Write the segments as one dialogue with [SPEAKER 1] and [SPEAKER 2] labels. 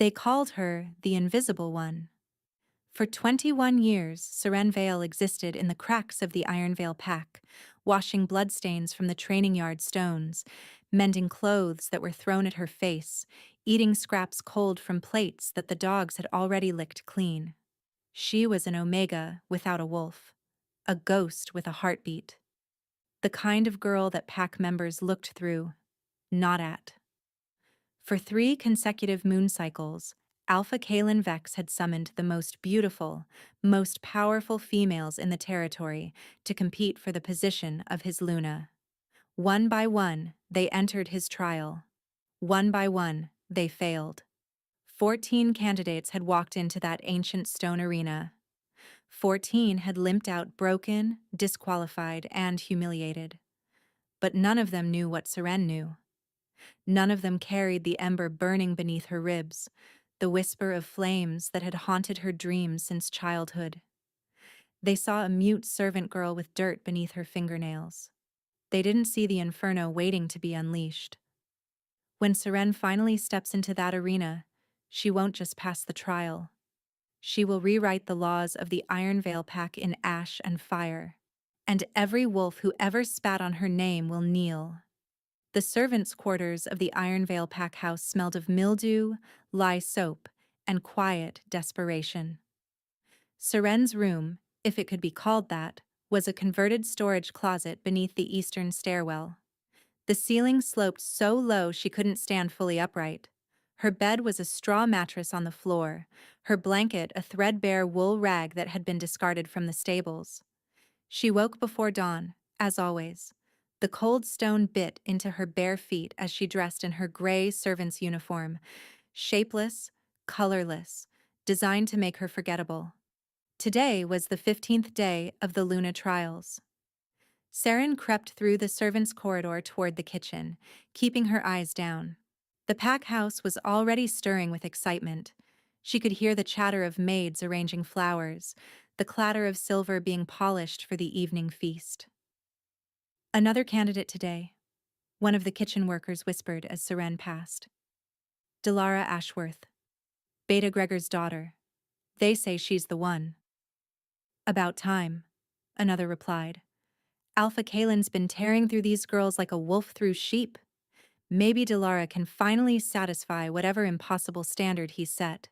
[SPEAKER 1] They called her the Invisible One. For 21 years, Seren Vale existed in the cracks of the Iron Vale Pack, washing bloodstains from the training yard stones, mending clothes that were thrown at her face, eating scraps cold from plates that the dogs had already licked clean. She was an Omega without a wolf, a ghost with a heartbeat. The kind of girl that pack members looked through, not at. For 3 consecutive moon cycles, Alpha Kalen Vex had summoned the most beautiful, most powerful females in the territory to compete for the position of his Luna. One by one, they entered his trial. One by one, they failed. 14 candidates had walked into that ancient stone arena. 14 had limped out broken, disqualified, and humiliated. But none of them knew what Seren knew. None of them carried the ember burning beneath her ribs, the whisper of flames that had haunted her dreams since childhood. They saw a mute servant girl with dirt beneath her fingernails. They didn't see the inferno waiting to be unleashed. When Seren finally steps into that arena, she won't just pass the trial. She will rewrite the laws of the Iron Vale Pack in ash and fire, and every wolf who ever spat on her name will kneel. The servants' quarters of the Iron Vale Pack house smelled of mildew, lye soap, and quiet desperation. Seren's room, if it could be called that, was a converted storage closet beneath the eastern stairwell. The ceiling sloped so low she couldn't stand fully upright. Her bed was a straw mattress on the floor, her blanket a threadbare wool rag that had been discarded from the stables. She woke before dawn, as always. The cold stone bit into her bare feet as she dressed in her gray servant's uniform, shapeless, colorless, designed to make her forgettable. Today was the 15th day of the Luna trials. Seren crept through the servants' corridor toward the kitchen, keeping her eyes down. The pack house was already stirring with excitement. She could hear the chatter of maids arranging flowers, the clatter of silver being polished for the evening feast. Another candidate today, one of the kitchen workers whispered as Seren passed. Delara Ashworth, Beta Gregor's daughter. They say she's the one. About time, another replied. Alpha Kalen's been tearing through these girls like a wolf through sheep. Maybe Delara can finally satisfy whatever impossible standard he set.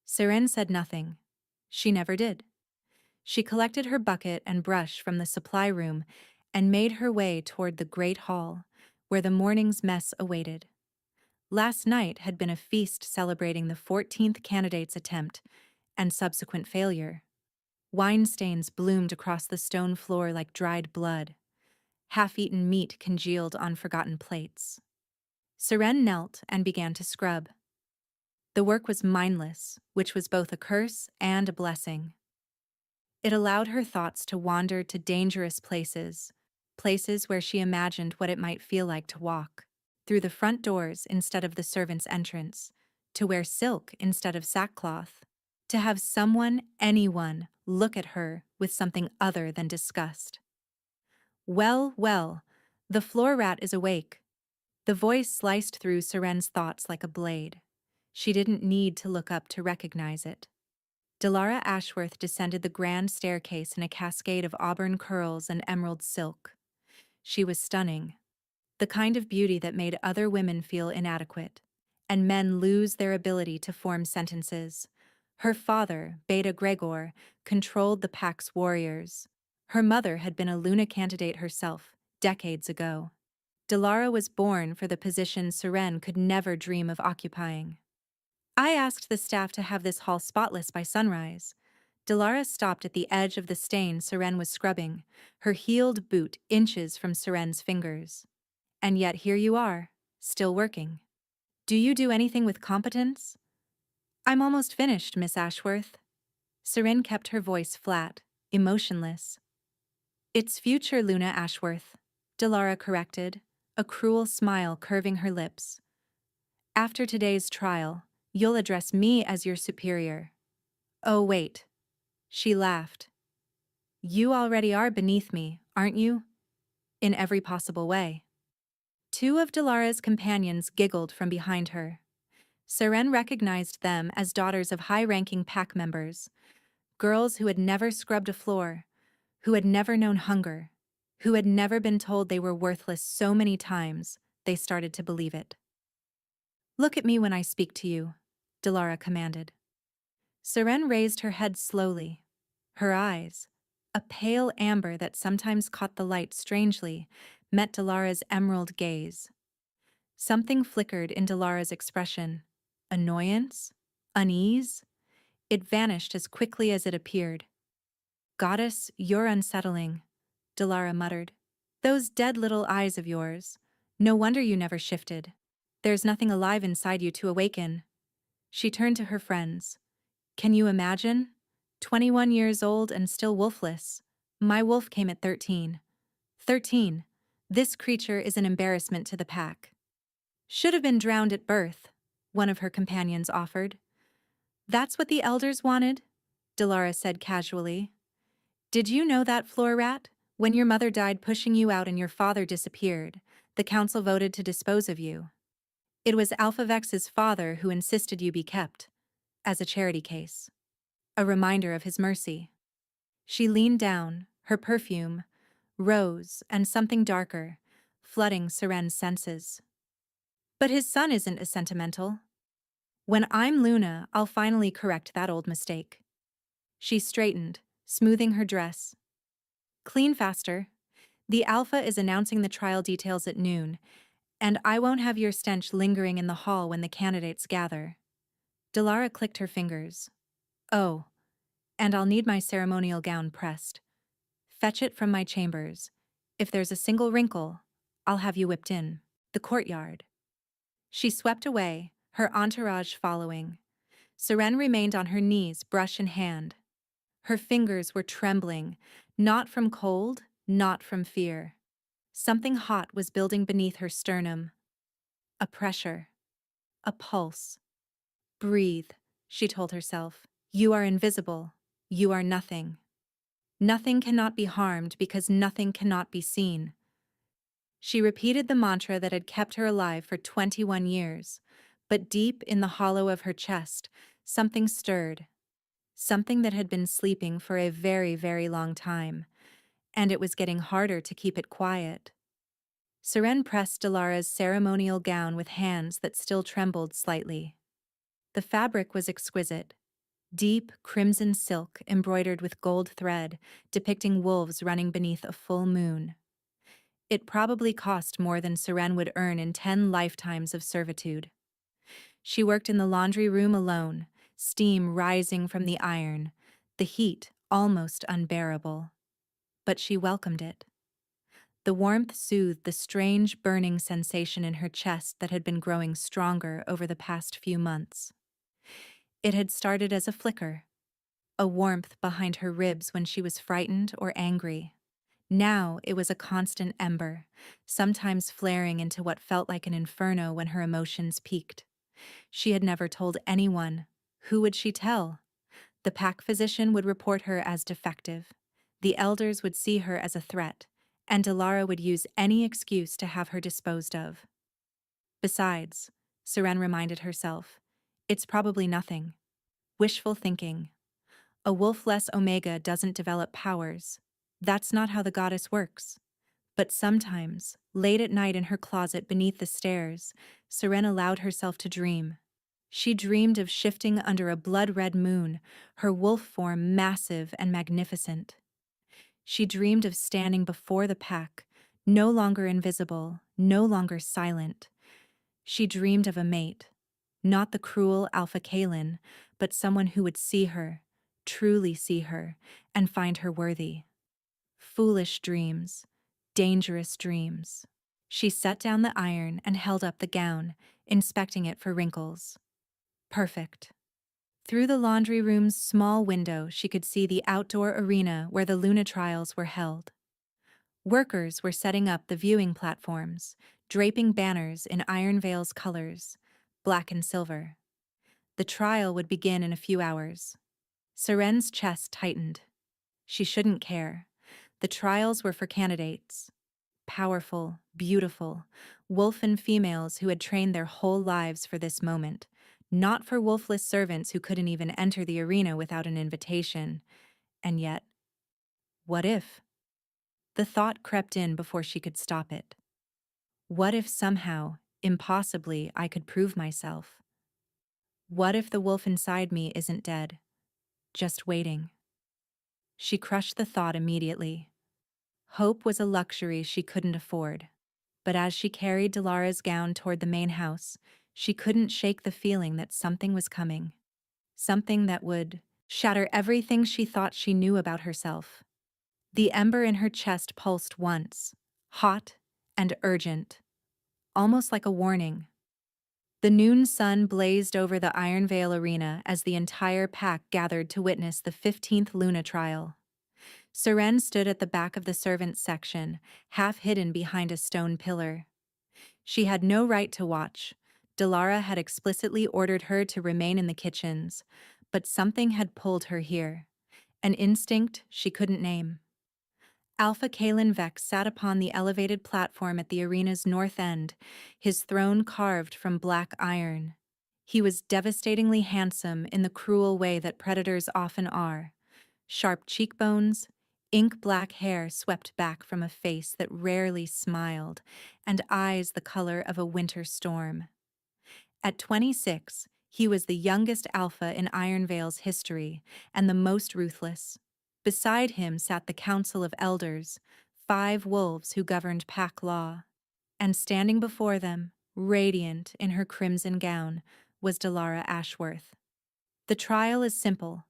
[SPEAKER 1] Seren said nothing. She never did. She collected her bucket and brush from the supply room and made her way toward the great hall, where the morning's mess awaited. Last night had been a feast celebrating the 14th candidate's attempt and subsequent failure. Wine stains bloomed across the stone floor like dried blood. Half-eaten meat congealed on forgotten plates. Seren knelt and began to scrub. The work was mindless, which was both a curse and a blessing. It allowed her thoughts to wander to dangerous places, places where she imagined what it might feel like to walk through the front doors instead of the servants' entrance, to wear silk instead of sackcloth, to have someone, anyone, look at her with something other than disgust. Well, well, the floor rat is awake. The voice sliced through Seren's thoughts like a blade. She didn't need to look up to recognize it. Delara Ashworth descended the grand staircase in a cascade of auburn curls and emerald silk. She was stunning, the kind of beauty that made other women feel inadequate, and men lose their ability to form sentences. Her father, Beta Gregor, controlled the pack's warriors. Her mother had been a Luna candidate herself, decades ago. Delara was born for the position Seren could never dream of occupying. I asked the staff to have this hall spotless by sunrise. Delara stopped at the edge of the stain Seren was scrubbing, her heeled boot inches from Seren's fingers. And yet here you are, still working. Do you do anything with competence? I'm almost finished, Miss Ashworth. Seren kept her voice flat, emotionless. It's future Luna Ashworth, Delara corrected, a cruel smile curving her lips. After today's trial, you'll address me as your superior. Oh, wait. She laughed. You already are beneath me, aren't you? In every possible way. Two of Delara's companions giggled from behind her. Seren recognized them as daughters of high-ranking pack members, girls who had never scrubbed a floor, who had never known hunger, who had never been told they were worthless so many times they started to believe it. "Look at me when I speak to you," Dilara commanded. Seren raised her head slowly. Her eyes, a pale amber that sometimes caught the light strangely, met Dilara's emerald gaze. Something flickered in Dilara's expression. Annoyance? Unease? It vanished as quickly as it appeared. "Goddess, you're unsettling," Dilara muttered. "Those dead little eyes of yours. No wonder you never shifted. There's nothing alive inside you to awaken." She turned to her friends. "Can you imagine? 21 years old and still wolfless. My wolf came at 13. 13. This creature is an embarrassment to the pack." "Should have been drowned at birth," one of her companions offered. "That's what the elders wanted," Dilara said casually. "Did you know that, floor rat? When your mother died pushing you out and your father disappeared, the council voted to dispose of you. It was Alphavex's father who insisted you be kept, as a charity case. A reminder of his mercy." She leaned down, her perfume, rose, and something darker, flooding Seren's senses. "But his son isn't as sentimental. When I'm Luna, I'll finally correct that old mistake." She straightened, smoothing her dress. "Clean faster. The Alpha is announcing the trial details at noon, and I won't have your stench lingering in the hall when the candidates gather." Dilara clicked her fingers. "Oh, and I'll need my ceremonial gown pressed. Fetch it from my chambers. If there's a single wrinkle, I'll have you whipped in." The courtyard. She swept away, her entourage following. Seren remained on her knees, brush in hand. Her fingers were trembling, not from cold, not from fear. Something hot was building beneath her sternum. A pressure. A pulse. "Breathe," she told herself. "You are invisible. You are nothing. Nothing cannot be harmed because nothing cannot be seen." She repeated the mantra that had kept her alive for 21 years, but deep in the hollow of her chest, something stirred. Something that had been sleeping for a very, very long time, and it was getting harder to keep it quiet. Seren pressed Dilara's ceremonial gown with hands that still trembled slightly. The fabric was exquisite. Deep crimson silk embroidered with gold thread, depicting wolves running beneath a full moon. It probably cost more than Seren would earn in 10 lifetimes of servitude. She worked in the laundry room alone, steam rising from the iron, the heat almost unbearable. But she welcomed it. The warmth soothed the strange burning sensation in her chest that had been growing stronger over the past few months. It had started as a flicker, a warmth behind her ribs when she was frightened or angry. Now it was a constant ember, sometimes flaring into what felt like an inferno when her emotions peaked. She had never told anyone. Who would she tell? The pack physician would report her as defective. The elders would see her as a threat, and Dilara would use any excuse to have her disposed of. Besides, Seren reminded herself, it's probably nothing. Wishful thinking. A wolf-less Omega doesn't develop powers. That's not how the goddess works. But sometimes, late at night in her closet beneath the stairs, Seren allowed herself to dream. She dreamed of shifting under a blood-red moon, her wolf form massive and magnificent. She dreamed of standing before the pack, no longer invisible, no longer silent. She dreamed of a mate, not the cruel Alpha Kalen, but someone who would see her, truly see her, and find her worthy. Foolish dreams, dangerous dreams. She set down the iron and held up the gown, inspecting it for wrinkles. Perfect. Through the laundry room's small window, she could see the outdoor arena where the Luna trials were held. Workers were setting up the viewing platforms, draping banners in Ironvale's colors, black and silver. The trial would begin in a few hours. Seren's chest tightened. She shouldn't care. The trials were for candidates. Powerful, beautiful, wolfen females who had trained their whole lives for this moment, not for wolfless servants who couldn't even enter the arena without an invitation. And yet, what if? The thought crept in before she could stop it. What if somehow, impossibly, I could prove myself? What if the wolf inside me isn't dead, just waiting? She crushed the thought immediately. Hope was a luxury she couldn't afford. But as she carried Dilara's gown toward the main house, she couldn't shake the feeling that something was coming. Something that would shatter everything she thought she knew about herself. The ember in her chest pulsed once, hot and urgent, almost like a warning. The noon sun blazed over the Iron Vale arena as the entire pack gathered to witness the 15th Luna trial. Seren stood at the back of the servants' section, half hidden behind a stone pillar. She had no right to watch. Dilara had explicitly ordered her to remain in the kitchens, but something had pulled her here, an instinct she couldn't name. Alpha Kalen Vex sat upon the elevated platform at the arena's north end, his throne carved from black iron. He was devastatingly handsome in the cruel way that predators often are. Sharp cheekbones, ink-black hair swept back from a face that rarely smiled, and eyes the color of a winter storm. At 26, he was the youngest alpha in Iron Vale's history, and the most ruthless. Beside him sat the Council of Elders, 5 wolves who governed pack law. And standing before them, radiant in her crimson gown, was Dilara Ashworth. "The trial is simple,"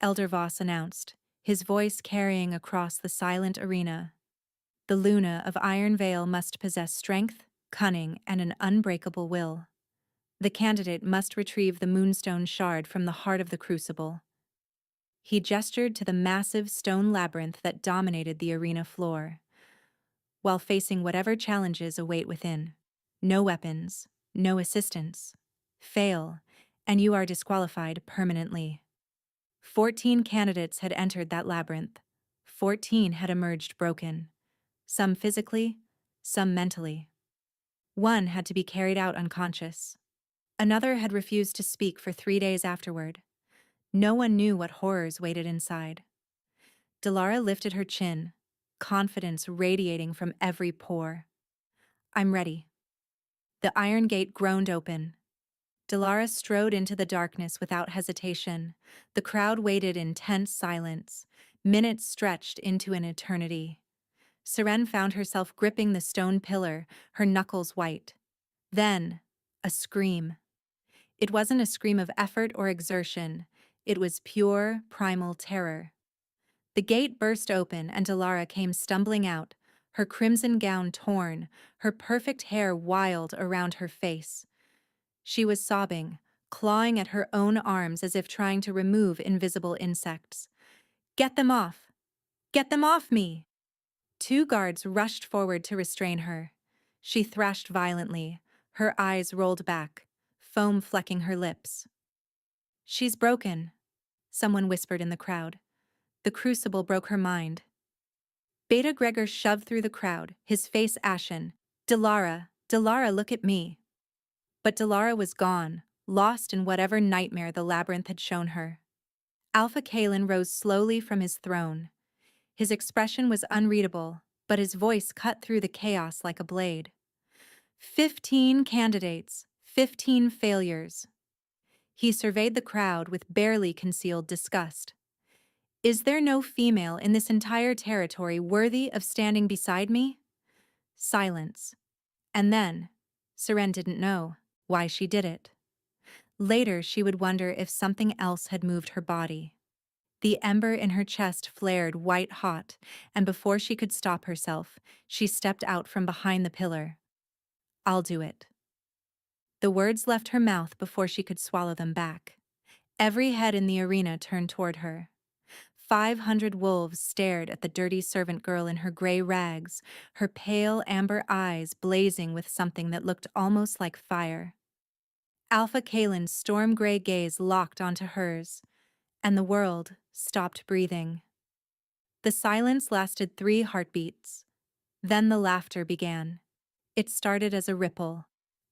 [SPEAKER 1] Elder Voss announced, his voice carrying across the silent arena. "The Luna of Iron Vale must possess strength, cunning, and an unbreakable will. The candidate must retrieve the Moonstone shard from the heart of the Crucible." He gestured to the massive stone labyrinth that dominated the arena floor. "While facing whatever challenges await within. No weapons, no assistance. Fail, and you are disqualified permanently." 14 candidates had entered that labyrinth. 14 had emerged broken. Some physically, some mentally. One had to be carried out unconscious. Another had refused to speak for 3 days afterward. No one knew what horrors waited inside. Dilara lifted her chin, confidence radiating from every pore. "I'm ready." The iron gate groaned open. Dilara strode into the darkness without hesitation. The crowd waited in tense silence. Minutes stretched into an eternity. Seren found herself gripping the stone pillar, her knuckles white. Then, a scream. It wasn't a scream of effort or exertion. It was pure, primal terror. The gate burst open and Dilara came stumbling out, her crimson gown torn, her perfect hair wild around her face. She was sobbing, clawing at her own arms as if trying to remove invisible insects. "Get them off! Get them off me!" 2 guards rushed forward to restrain her. She thrashed violently, her eyes rolled back, foam flecking her lips. "She's broken," someone whispered in the crowd. The crucible broke her mind. Beta Gregor shoved through the crowd, his face ashen. "Dilara, Dilara, look at me." But Dilara was gone, lost in whatever nightmare the labyrinth had shown her. Alpha Kalen rose slowly from his throne. His expression was unreadable, but his voice cut through the chaos like a blade. 15 candidates, 15 failures. He surveyed the crowd with barely concealed disgust. "Is there no female in this entire territory worthy of standing beside me?" Silence. And then, Seren didn't know why she did it. Later, she would wonder if something else had moved her body. The ember in her chest flared white hot, and before she could stop herself, she stepped out from behind the pillar. "I'll do it." The words left her mouth before she could swallow them back. Every head in the arena turned toward her. 500 wolves stared at the dirty servant girl in her gray rags, her pale amber eyes blazing with something that looked almost like fire. Alpha Kalen's storm-gray gaze locked onto hers, and the world stopped breathing. The silence lasted 3 heartbeats. Then the laughter began. It started as a ripple.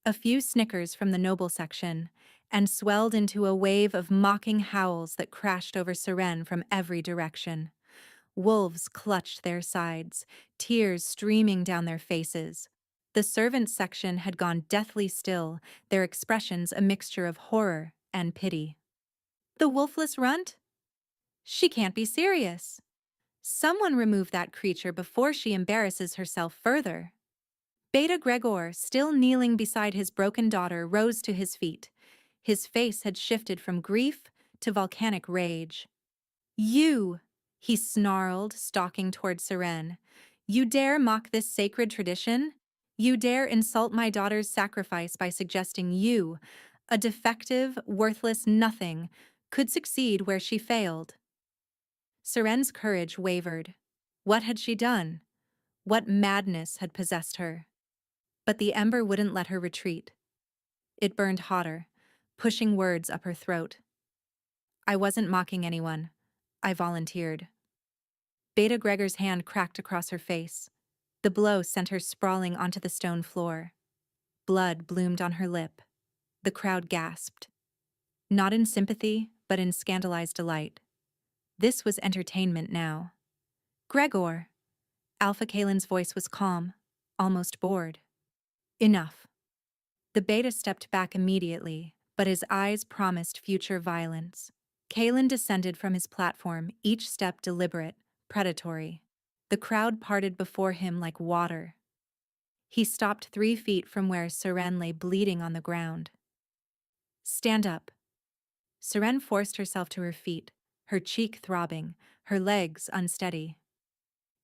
[SPEAKER 1] A few snickers from the noble section, and swelled into a wave of mocking howls that crashed over Seren from every direction. Wolves clutched their sides, tears streaming down their faces. The servants' section had gone deathly still, their expressions a mixture of horror and pity. The wolfless runt? She can't be serious. Someone remove that creature before she embarrasses herself further. Beta Gregor, still kneeling beside his broken daughter, rose to his feet. His face had shifted from grief to volcanic rage. You, he snarled, stalking toward Seren. You dare mock this sacred tradition? You dare insult my daughter's sacrifice by suggesting you, a defective, worthless nothing, could succeed where she failed. Seren's courage wavered. What had she done? What madness had possessed her? But the ember wouldn't let her retreat. It burned hotter, pushing words up her throat. I wasn't mocking anyone. I volunteered. Beta Gregor's hand cracked across her face. The blow sent her sprawling onto the stone floor. Blood bloomed on her lip. The crowd gasped. Not in sympathy, but in scandalized delight. This was entertainment now. Gregor! Alpha Kalen's voice was calm, almost bored. Enough. The beta stepped back immediately, but his eyes promised future violence. Kalen descended from his platform, each step deliberate, predatory. The crowd parted before him like water. He stopped 3 feet from where Seren lay bleeding on the ground. Stand up. Seren forced herself to her feet, her cheek throbbing, her legs unsteady.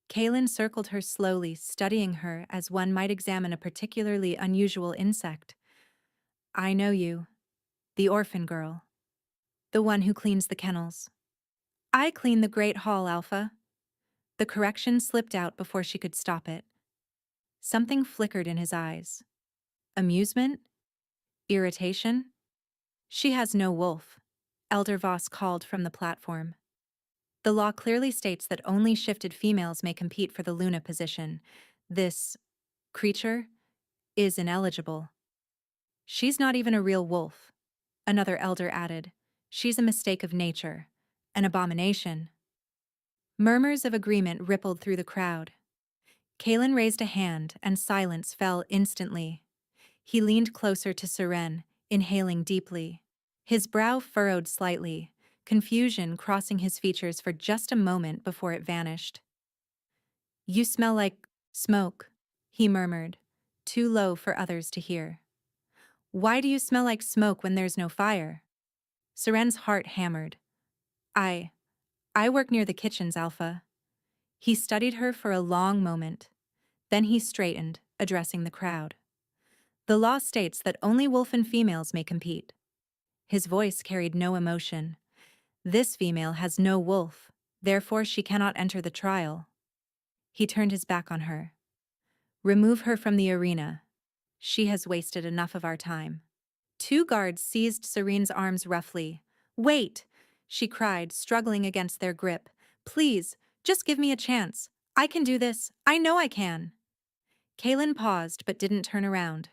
[SPEAKER 1] Kalen circled her slowly, studying her as one might examine a particularly unusual insect. I know you. The orphan girl. The one who cleans the kennels. I clean the Great Hall, Alpha. The correction slipped out before she could stop it. Something flickered in his eyes. Amusement? Irritation? She has no wolf, Elder Voss called from the platform. The law clearly states that only shifted females may compete for the Luna position. This creature is ineligible. She's not even a real wolf, another elder added. She's a mistake of nature, an abomination. Murmurs of agreement rippled through the crowd. Kalen raised a hand, and silence fell instantly. He leaned closer to Seren, inhaling deeply. His brow furrowed slightly, confusion crossing his features for just a moment before it vanished. You smell like smoke, he murmured, too low for others to hear. Why do you smell like smoke when there's no fire? Seren's heart hammered. I work near the kitchens, Alpha. He studied her for a long moment. Then he straightened, addressing the crowd. The law states that only wolfen females may compete. His voice carried no emotion. This female has no wolf, therefore she cannot enter the trial. He turned his back on her. Remove her from the arena. She has wasted enough of our time. 2 guards seized Serene's arms roughly. Wait, she cried, struggling against their grip. Please, just give me a chance. I can do this. I know I can. Kalen paused but didn't turn around.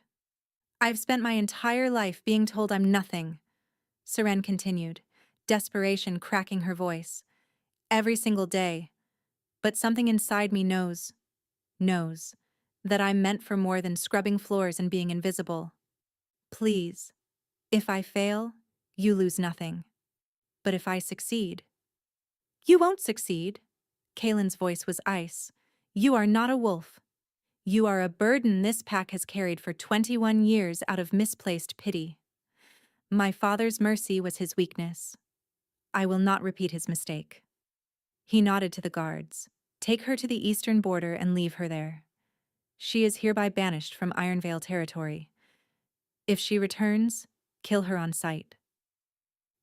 [SPEAKER 1] I've spent my entire life being told I'm nothing, Seren continued, desperation cracking her voice. Every single day. But something inside me knows that I'm meant for more than scrubbing floors and being invisible. Please, if I fail, you lose nothing. But if I succeed... You won't succeed. Kalen's voice was ice. You are not a wolf. You are a burden this pack has carried for 21 years out of misplaced pity. My father's mercy was his weakness. I will not repeat his mistake. He nodded to the guards. Take her to the eastern border and leave her there. She is hereby banished from Ironvale territory. If she returns, kill her on sight.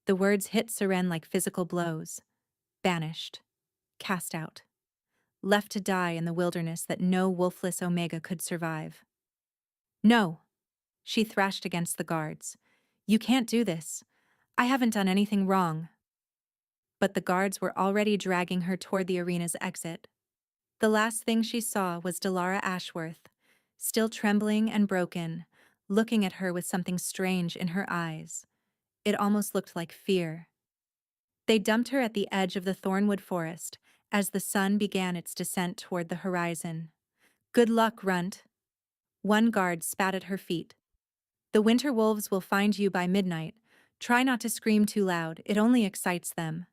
[SPEAKER 1] The words hit Seren like physical blows. Banished. Cast out. Left to die in the wilderness that no wolfless Omega could survive. No, she thrashed against the guards. You can't do this. I haven't done anything wrong. But the guards were already dragging her toward the arena's exit. The last thing she saw was Delara Ashworth, still trembling and broken, looking at her with something strange in her eyes. It almost looked like fear. They dumped her at the edge of the thornwood forest as the sun began its descent toward the horizon. "Good luck, Runt." One guard spat at her feet. "The winter wolves will find you by midnight. Try not to scream too loud, it only excites them."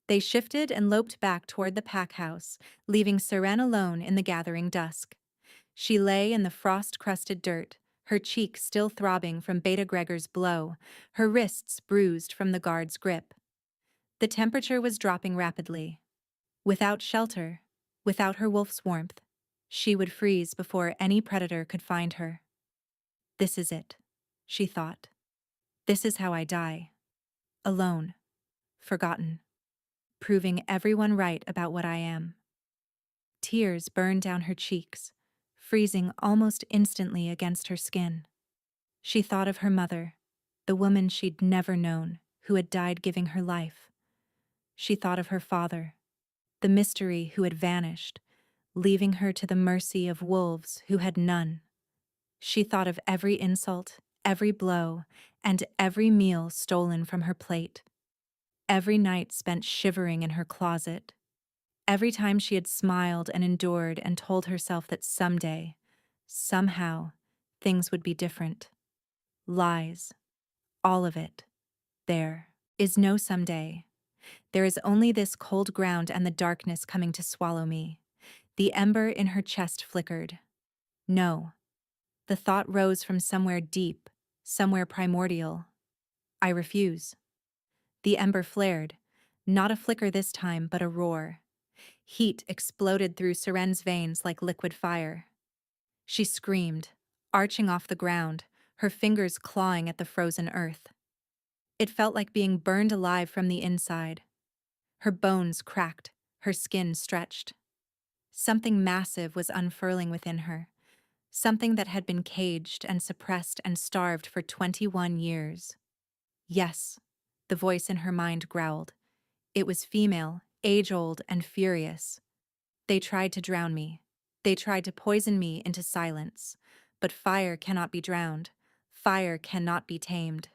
[SPEAKER 1] They shifted and loped back toward the pack house, leaving Seren alone in the gathering dusk. She lay in the frost-crusted dirt, her cheek still throbbing from Beta Gregor's blow, her wrists bruised from the guard's grip. The temperature was dropping rapidly. Without shelter, without her wolf's warmth, she would freeze before any predator could find her. "This is it," she thought. "This is how I die. Alone. Forgotten. Proving everyone right about what I am." Tears burned down her cheeks, freezing almost instantly against her skin. She thought of her mother, the woman she'd never known, who had died giving her life. She thought of her father, the mystery who had vanished, leaving her to the mercy of wolves who had none. She thought of every insult, every blow, and every meal stolen from her plate. Every night spent shivering in her closet. Every time she had smiled and endured and told herself that someday, somehow, things would be different. Lies. All of it. There is no someday. There is only this cold ground and the darkness coming to swallow me. The ember in her chest flickered. No. The thought rose from somewhere deep, somewhere primordial. "I refuse." The ember flared, not a flicker this time, but a roar. Heat exploded through Seren's veins like liquid fire. She screamed, arching off the ground, her fingers clawing at the frozen earth. It felt like being burned alive from the inside. Her bones cracked, her skin stretched. Something massive was unfurling within her, something that had been caged and suppressed and starved for 21 years. "Yes," the voice in her mind growled. It was female, age-old, and furious. "They tried to drown me. They tried to poison me into silence. But fire cannot be drowned. Fire cannot be tamed."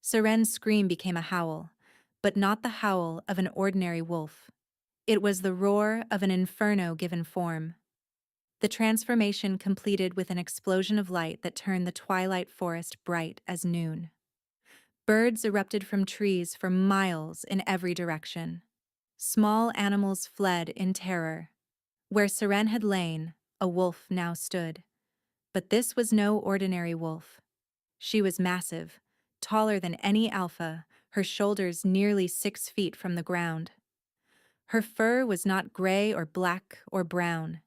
[SPEAKER 1] Seren's scream became a howl, but not the howl of an ordinary wolf. It was the roar of an inferno given form. The transformation completed with an explosion of light that turned the twilight forest bright as noon. Birds erupted from trees for miles in every direction. Small animals fled in terror. Where Seren had lain, a wolf now stood. But this was no ordinary wolf. She was massive, taller than any alpha, her shoulders nearly 6 feet from the ground. Her fur was not gray or black or brown.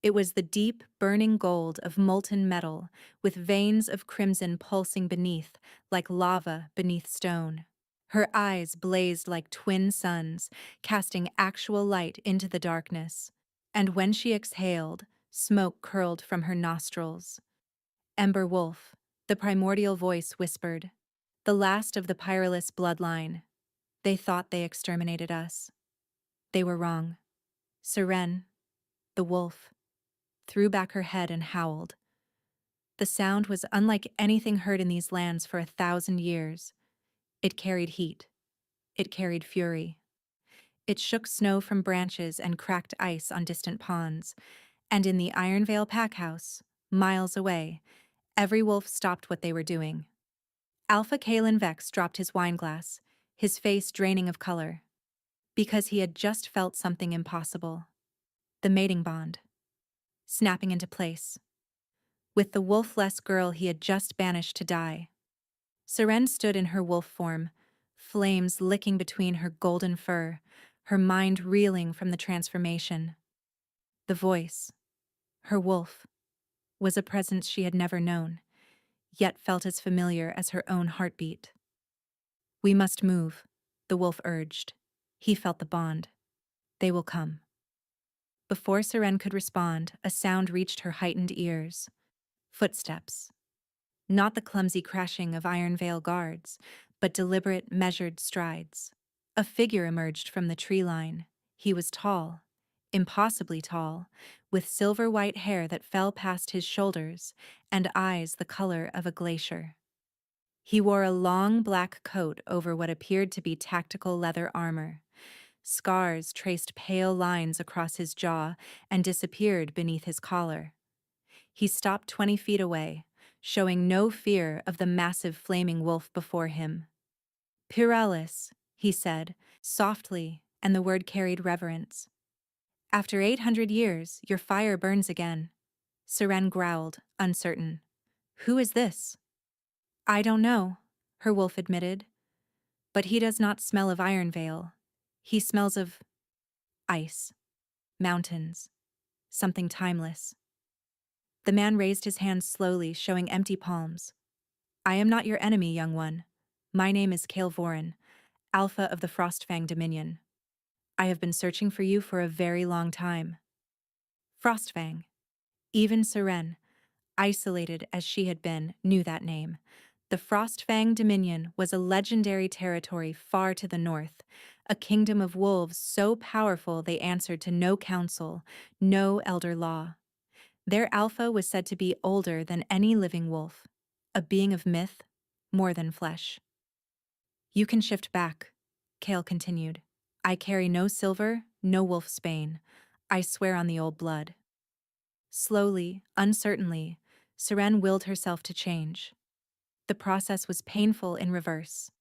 [SPEAKER 1] It was the deep, burning gold of molten metal, with veins of crimson pulsing beneath, like lava beneath stone. Her eyes blazed like twin suns, casting actual light into the darkness. And when she exhaled, smoke curled from her nostrils. "Ember Wolf," the primordial voice whispered. "The last of the Pyralus bloodline. They thought they exterminated us. They were wrong." Seren, the wolf, threw back her head and howled. The sound was unlike anything heard in these lands for 1,000 years. It carried heat. It carried fury. It shook snow from branches and cracked ice on distant ponds. And in the Ironvale packhouse, miles away, every wolf stopped what they were doing. Alpha Kalen Vex dropped his wineglass, his face draining of color, because he had just felt something impossible. The mating bond. Snapping into place. With the wolf-less girl he had just banished to die. Seren stood in her wolf form, flames licking between her golden fur, her mind reeling from the transformation. The voice, her wolf, was a presence she had never known, yet felt as familiar as her own heartbeat. "We must move," the wolf urged. He felt the bond. "They will come." Before Seren could respond, a sound reached her heightened ears. Footsteps. Not the clumsy crashing of Ironvale guards, but deliberate, measured strides. A figure emerged from the tree line. He was tall, impossibly tall, with silver-white hair that fell past his shoulders and eyes the color of a glacier. He wore a long black coat over what appeared to be tactical leather armor. Scars traced pale lines across his jaw and disappeared beneath his collar. He stopped 20 feet away, showing no fear of the massive flaming wolf before him. Pyralis, he said, softly, and the word carried reverence. After 800 years, your fire burns again. Seren growled, uncertain. Who is this? I don't know, her wolf admitted. But he does not smell of Ironvale. He smells of ice, mountains, something timeless. The man raised his hands slowly, showing empty palms. I am not your enemy, young one. My name is Kael Vorin, Alpha of the Frostfang Dominion. I have been searching for you for a very long time. Frostfang. Even Seren, isolated as she had been, knew that name. The Frostfang Dominion was a legendary territory far to the north, a kingdom of wolves so powerful they answered to no council, no elder law. Their alpha was said to be older than any living wolf, a being of myth, more than flesh. You can shift back, Kael continued. I carry no silver, no wolfsbane. I swear on the old blood. Slowly, uncertainly, Seren willed herself to change. The process was painful in reverse.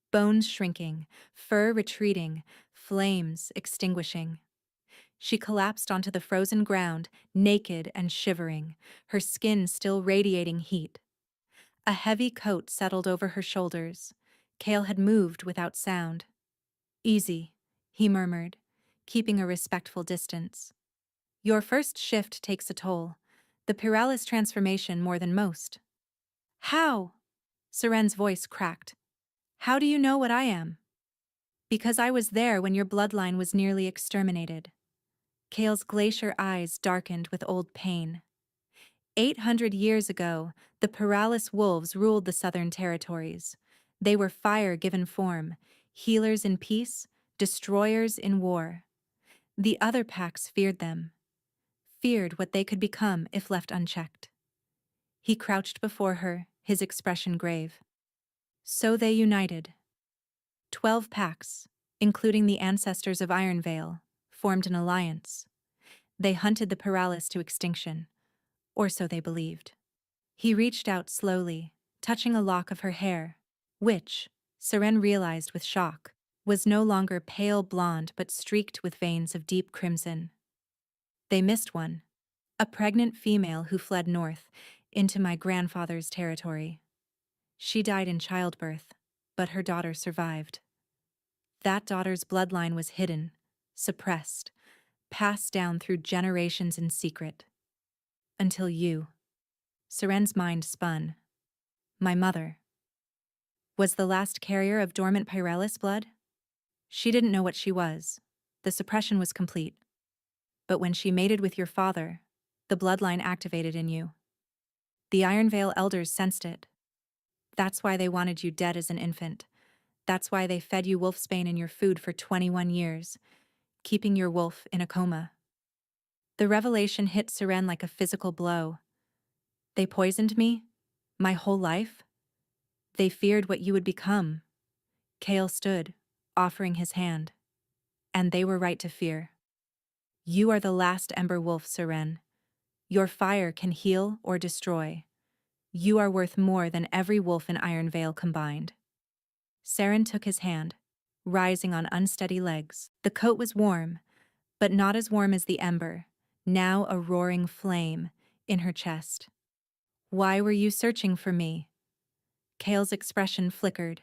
[SPEAKER 1] Bones shrinking, fur retreating, flames extinguishing. She collapsed onto the frozen ground, naked and shivering, her skin still radiating heat. A heavy coat settled over her shoulders. Kael had moved without sound. Easy, he murmured, keeping a respectful distance. Your first shift takes a toll. The Pyralis transformation more than most. How? Seren's voice cracked. How do you know what I am? Because I was there when your bloodline was nearly exterminated. Kael's glacier eyes darkened with old pain. 800 years ago, the Pyralis wolves ruled the southern territories. They were fire given form, healers in peace, destroyers in war. The other packs feared them, feared what they could become if left unchecked. He crouched before her, his expression grave. So they united. 12 packs, including the ancestors of Ironvale, formed an alliance. They hunted the Pyralis to extinction, or so they believed. He reached out slowly, touching a lock of her hair, which, Seren realized with shock, was no longer pale blonde but streaked with veins of deep crimson. They missed one, a pregnant female who fled north, into my grandfather's territory. She died in childbirth, but her daughter survived. That daughter's bloodline was hidden, suppressed, passed down through generations in secret. Until you. Seren's mind spun. My mother. Was the last carrier of dormant Pyralis blood? She didn't know what she was. The suppression was complete. But when she mated with your father, the bloodline activated in you. The Ironvale elders sensed it. That's why they wanted you dead as an infant. That's why they fed you wolfsbane in your food for 21 years, keeping your wolf in a coma. The revelation hit Seren like a physical blow. They poisoned me? My whole life? They feared what you would become. Kael stood, offering his hand. And they were right to fear. You are the last Ember Wolf, Seren. Your fire can heal or destroy. You are worth more than every wolf in Ironvale combined. Seren took his hand, rising on unsteady legs. The coat was warm, but not as warm as the ember, now a roaring flame, in her chest. Why were you searching for me? Kael's expression flickered,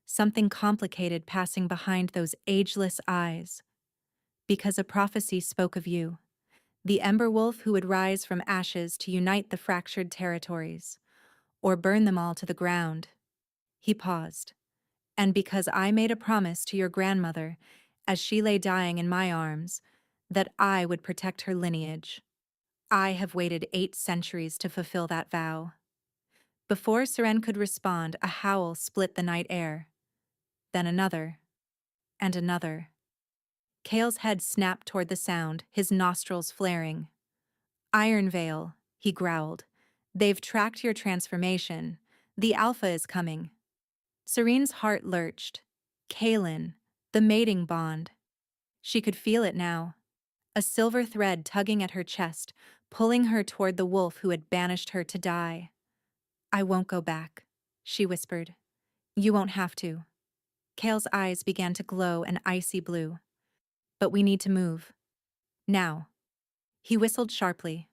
[SPEAKER 1] something complicated passing behind those ageless eyes. Because a prophecy spoke of you, the Ember Wolf who would rise from ashes to unite the fractured territories, or burn them all to the ground. He paused. And because I made a promise to your grandmother, as she lay dying in my arms, that I would protect her lineage. I have waited 8 centuries to fulfill that vow. Before Seren could respond, a howl split the night air. Then another. And another. Kael's head snapped toward the sound, his nostrils flaring. Ironvale, he growled. They've tracked your transformation. The Alpha is coming. Serene's heart lurched. Kaelin, the mating bond. She could feel it now. A silver thread tugging at her chest, pulling her toward the wolf who had banished her to die. "I won't go back," she whispered. "You won't have to." Kale's eyes began to glow an icy blue. "But we need to move. Now." He whistled sharply.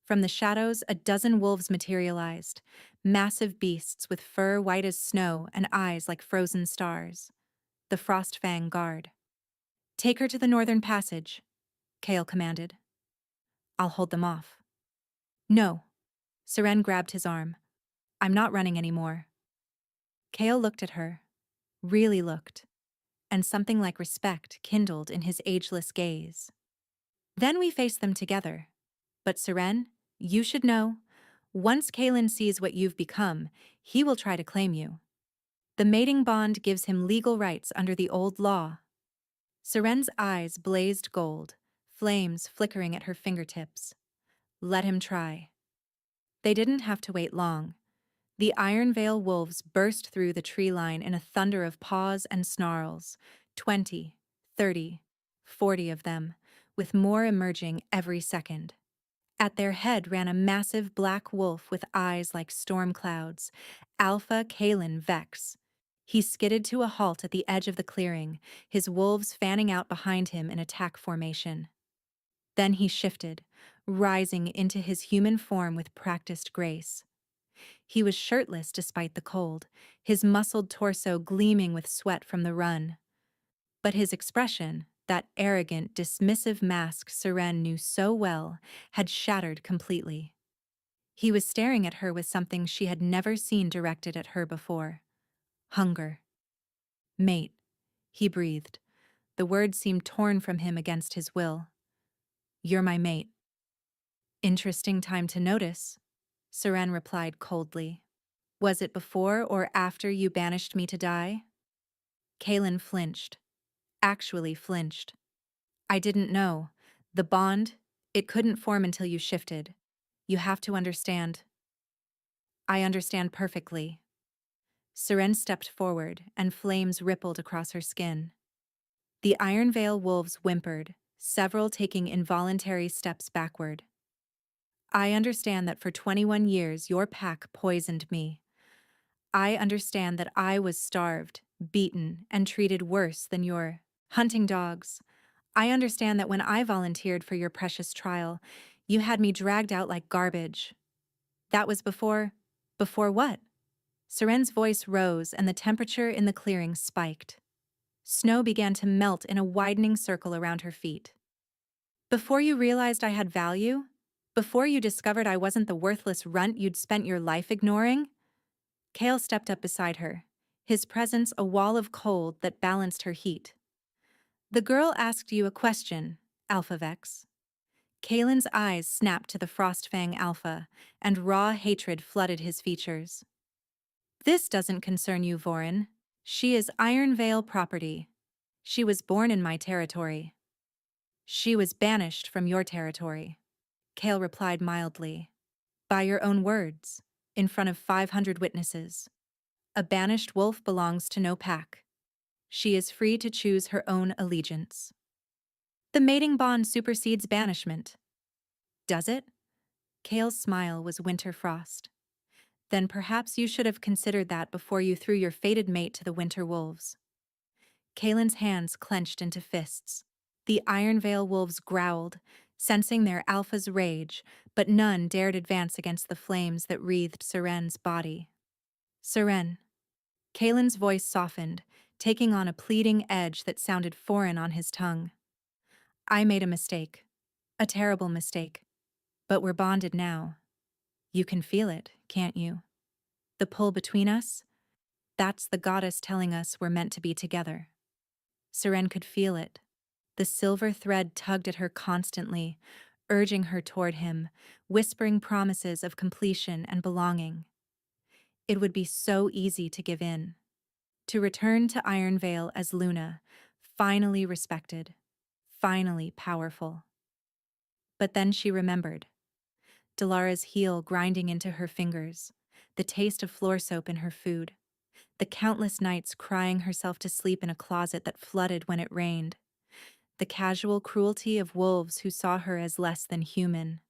[SPEAKER 1] From the shadows, a dozen wolves materialized, massive beasts with fur white as snow and eyes like frozen stars. The Frostfang Guard. "Take her to the northern passage," Kale commanded. "I'll hold them off." "No." Seren grabbed his arm. "I'm not running anymore." Kale looked at her, really looked, and something like respect kindled in his ageless gaze. "Then we face them together. But Seren, you should know, once Kalen sees what you've become, he will try to claim you. The mating bond gives him legal rights under the old law." Seren's eyes blazed gold, flames flickering at her fingertips. Let him try. They didn't have to wait long. The Ironvale wolves burst through the tree line in a thunder of paws and snarls, 20, 30, 40 of them, with more emerging every second. At their head ran a massive black wolf with eyes like storm clouds, Alpha Kalen Vex. He skidded to a halt at the edge of the clearing, his wolves fanning out behind him in attack formation. Then he shifted, rising into his human form with practiced grace. He was shirtless despite the cold, his muscled torso gleaming with sweat from the run. But his expression, that arrogant, dismissive mask Seren knew so well, had shattered completely. He was staring at her with something she had never seen directed at her before. Hunger. "Mate," he breathed. The words seemed torn from him against his will. "You're my mate." "Interesting time to notice," Seren replied coldly. "Was it before or after you banished me to die?" Kalen flinched. Actually flinched. "I didn't know. The bond, it couldn't form until you shifted. You have to understand." "I understand perfectly." Seren stepped forward, and flames rippled across her skin. The Ironvale wolves whimpered, several taking involuntary steps backward. "I understand that for 21 years your pack poisoned me. I understand that I was starved, beaten, and treated worse than your hunting dogs. I understand that when I volunteered for your precious trial, you had me dragged out like garbage. That was before what?" Seren's voice rose and the temperature in the clearing spiked. Snow began to melt in a widening circle around her feet. "Before you realized I had value? Before you discovered I wasn't the worthless runt you'd spent your life ignoring?" Kale stepped up beside her, his presence a wall of cold that balanced her heat. "The girl asked you a question, Alpha Vex." Kalen's eyes snapped to the Frostfang Alpha, and raw hatred flooded his features. "This doesn't concern you, Vorin. She is Ironvale property. She was born in my territory." "She was banished from your territory," Kale replied mildly. "By your own words, in front of 500 witnesses. A banished wolf belongs to no pack. She is free to choose her own allegiance." "The mating bond supersedes banishment." "Does it?" Kale's smile was winter frost. "Then perhaps you should have considered that before you threw your fated mate to the winter wolves." Kalen's hands clenched into fists. The Ironvale wolves growled, sensing their alpha's rage, but none dared advance against the flames that wreathed Seren's body. "Seren." Kalen's voice softened, taking on a pleading edge that sounded foreign on his tongue. "I made a mistake. A terrible mistake. But we're bonded now. You can feel it, can't you? The pull between us? That's the goddess telling us we're meant to be together." Seren could feel it. The silver thread tugged at her constantly, urging her toward him, whispering promises of completion and belonging. It would be so easy to give in. To return to Ironvale as Luna, finally respected, finally powerful. But then she remembered. Dalara's heel grinding into her fingers, the taste of floor soap in her food, the countless nights crying herself to sleep in a closet that flooded when it rained, the casual cruelty of wolves who saw her as less than human,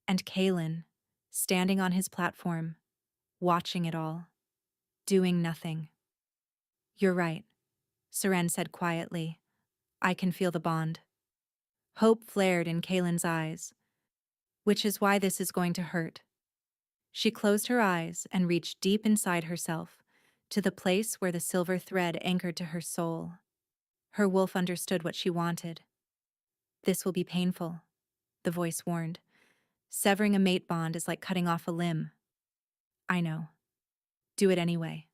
[SPEAKER 1] and Kalen, standing on his platform, watching it all, doing nothing. You're right, Seren said quietly. I can feel the bond. Hope flared in Kalen's eyes, which is why this is going to hurt. She closed her eyes and reached deep inside herself, to the place where the silver thread anchored to her soul. Her wolf understood what she wanted. This will be painful, the voice warned. Severing a mate bond is like cutting off a limb. I know. Do it anyway.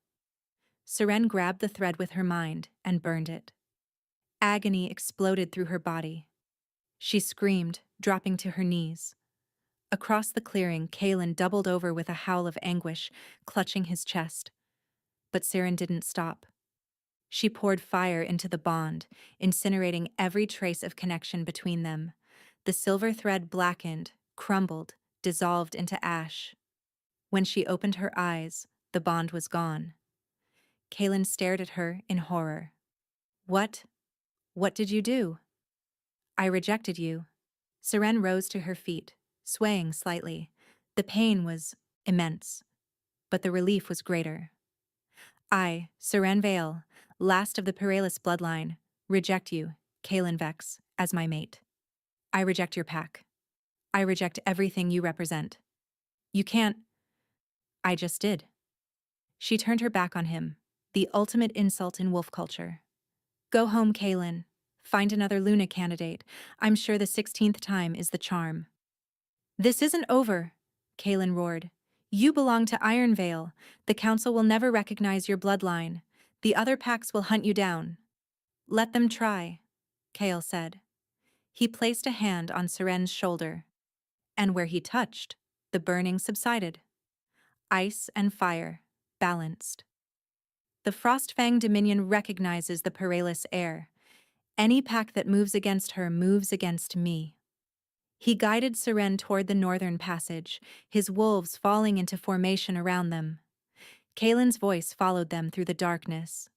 [SPEAKER 1] Seren grabbed the thread with her mind and burned it. Agony exploded through her body. She screamed, dropping to her knees. Across the clearing, Kalen doubled over with a howl of anguish, clutching his chest. But Seren didn't stop. She poured fire into the bond, incinerating every trace of connection between them. The silver thread blackened, crumbled, dissolved into ash. When she opened her eyes, the bond was gone. Kalen stared at her in horror. What? What did you do? I rejected you. Seren rose to her feet, swaying slightly. The pain was immense, but the relief was greater. I, Seren Vale, last of the Peralis bloodline, reject you, Kalen Vex, as my mate. I reject your pack. I reject everything you represent. You can't. I just did. She turned her back on him, the ultimate insult in wolf culture. Go home, Kalen. Find another Luna candidate. I'm sure the 16th time is the charm. This isn't over, Kalen roared. You belong to Ironvale. The council will never recognize your bloodline. The other packs will hunt you down. Let them try, Kale said. He placed a hand on Seren's shoulder, and where he touched, the burning subsided. Ice and fire, balanced. The Frostfang Dominion recognizes the Peralis heir. Any pack that moves against her moves against me. He guided Seren toward the northern passage, his wolves falling into formation around them. Kalen's voice followed them through the darkness.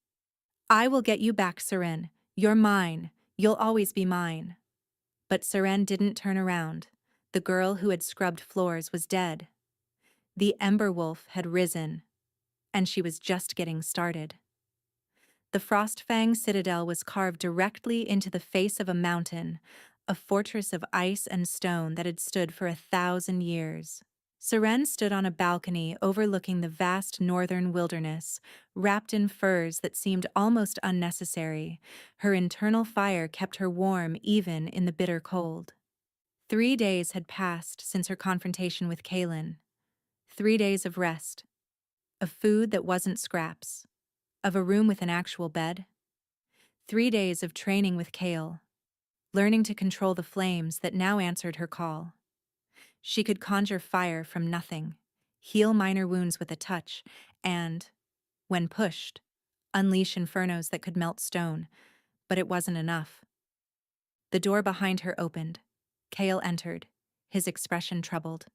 [SPEAKER 1] I will get you back, Seren. You're mine. You'll always be mine. But Seren didn't turn around. The girl who had scrubbed floors was dead. The Ember Wolf had risen, and she was just getting started. The Frostfang Citadel was carved directly into the face of a mountain, a fortress of ice and stone that had stood for 1,000 years. Seren stood on a balcony overlooking the vast northern wilderness, wrapped in furs that seemed almost unnecessary. Her internal fire kept her warm even in the bitter cold. 3 days had passed since her confrontation with Kalen. 3 days of rest, of food that wasn't scraps, of a room with an actual bed. 3 days of training with Kale, learning to control the flames that now answered her call. She could conjure fire from nothing, heal minor wounds with a touch, and, when pushed, unleash infernos that could melt stone, but it wasn't enough. The door behind her opened. Kale entered, his expression troubled.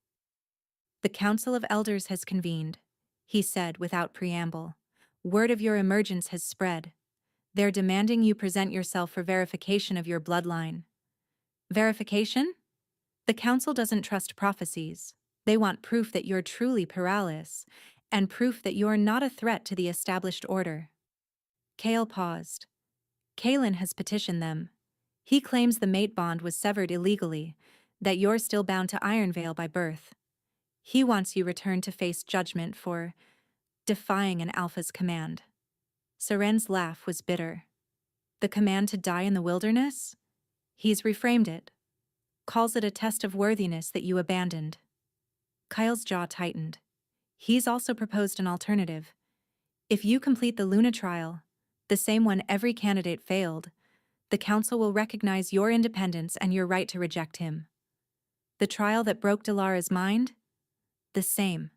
[SPEAKER 1] The Council of Elders has convened, he said without preamble. Word of your emergence has spread. They're demanding you present yourself for verification of your bloodline. Verification? The Council doesn't trust prophecies. They want proof that you're truly Peralis, and proof that you're not a threat to the established order. Kale paused. Kalen has petitioned them. He claims the mate bond was severed illegally, that you're still bound to Ironvale by birth. He wants you returned to face judgment for defying an Alpha's command. Seren's laugh was bitter. The command to die in the wilderness? He's reframed it. Calls it a test of worthiness that you abandoned. Kyle's jaw tightened. He's also proposed an alternative. If you complete the Luna trial, the same one every candidate failed, the Council will recognize your independence and your right to reject him. The trial that broke Dalara's mind? The same.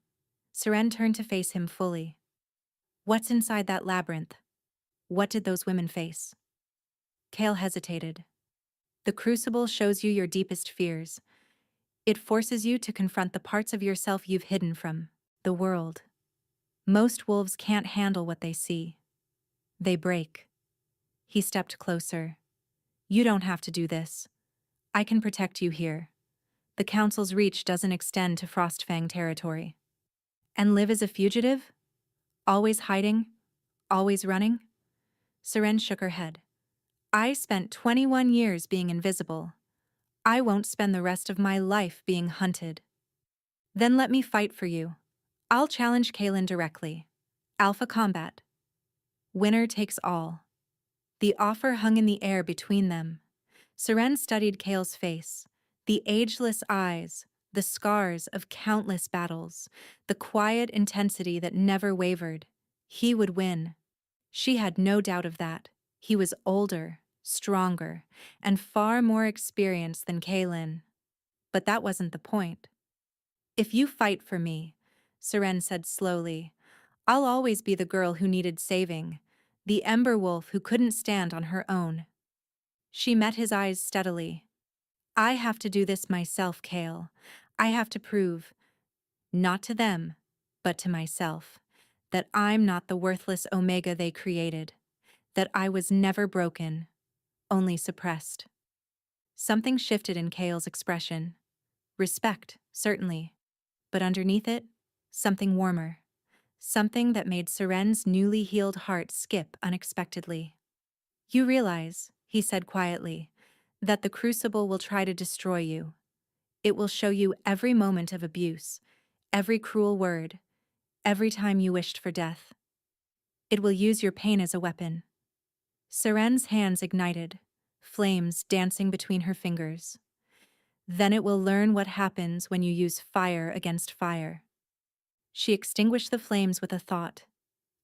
[SPEAKER 1] Seren turned to face him fully. What's inside that labyrinth? What did those women face? Kale hesitated. The Crucible shows you your deepest fears. It forces you to confront the parts of yourself you've hidden from the world. Most wolves can't handle what they see. They break. He stepped closer. You don't have to do this. I can protect you here. The council's reach doesn't extend to Frostfang territory. And live as a fugitive? Always hiding? Always running? Seren shook her head. I spent 21 years being invisible. I won't spend the rest of my life being hunted. Then let me fight for you. I'll challenge Kaelin directly. Alpha combat. Winner takes all. The offer hung in the air between them. Seren studied Kael's face, the ageless eyes, the scars of countless battles, the quiet intensity that never wavered. He would win. She had no doubt of that. He was older, stronger, and far more experienced than Kaelin. But that wasn't the point. If you fight for me, Seren said slowly, I'll always be the girl who needed saving, the ember wolf who couldn't stand on her own. She met his eyes steadily. I have to do this myself, Kael. I have to prove, not to them, but to myself, that I'm not the worthless Omega they created, that I was never broken, only suppressed. Something shifted in Kael's expression. Respect, certainly, but underneath it, something warmer. Something that made Seren's newly healed heart skip unexpectedly. You realize, he said quietly, that the Crucible will try to destroy you. It will show you every moment of abuse, every cruel word, every time you wished for death. It will use your pain as a weapon. Seren's hands ignited, flames dancing between her fingers. Then it will learn what happens when you use fire against fire. She extinguished the flames with a thought.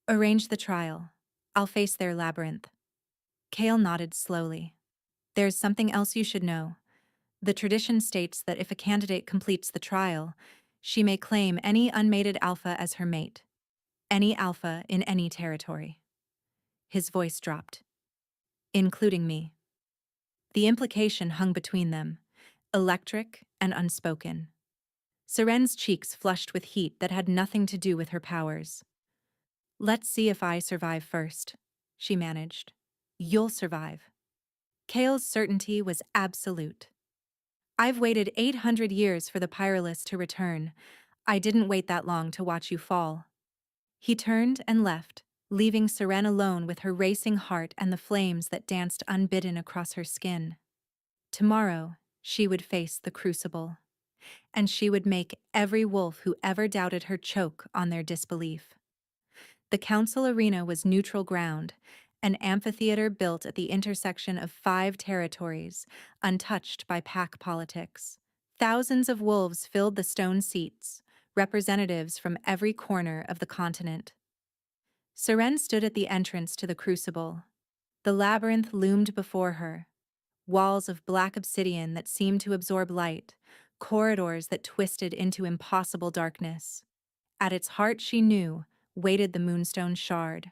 [SPEAKER 1] Arrange the trial. I'll face their labyrinth. Kael nodded slowly. There's something else you should know. The tradition states that if a candidate completes the trial, she may claim any unmated alpha as her mate. Any alpha in any territory. His voice dropped. Including me. The implication hung between them, electric and unspoken. Seren's cheeks flushed with heat that had nothing to do with her powers. Let's see if I survive first, she managed. You'll survive. Kael's certainty was absolute. I've waited 800 years for the Pyrolus to return. I didn't wait that long to watch you fall. He turned and left, leaving Seren alone with her racing heart and the flames that danced unbidden across her skin. Tomorrow, she would face the Crucible. And she would make every wolf who ever doubted her choke on their disbelief. The council arena was neutral ground, an amphitheater built at the intersection of 5 territories, untouched by pack politics. Thousands of wolves filled the stone seats, representatives from every corner of the continent. Seren stood at the entrance to the Crucible. The labyrinth loomed before her, walls of black obsidian that seemed to absorb light, corridors that twisted into impossible darkness. At its heart, she knew, waited the Moonstone Shard.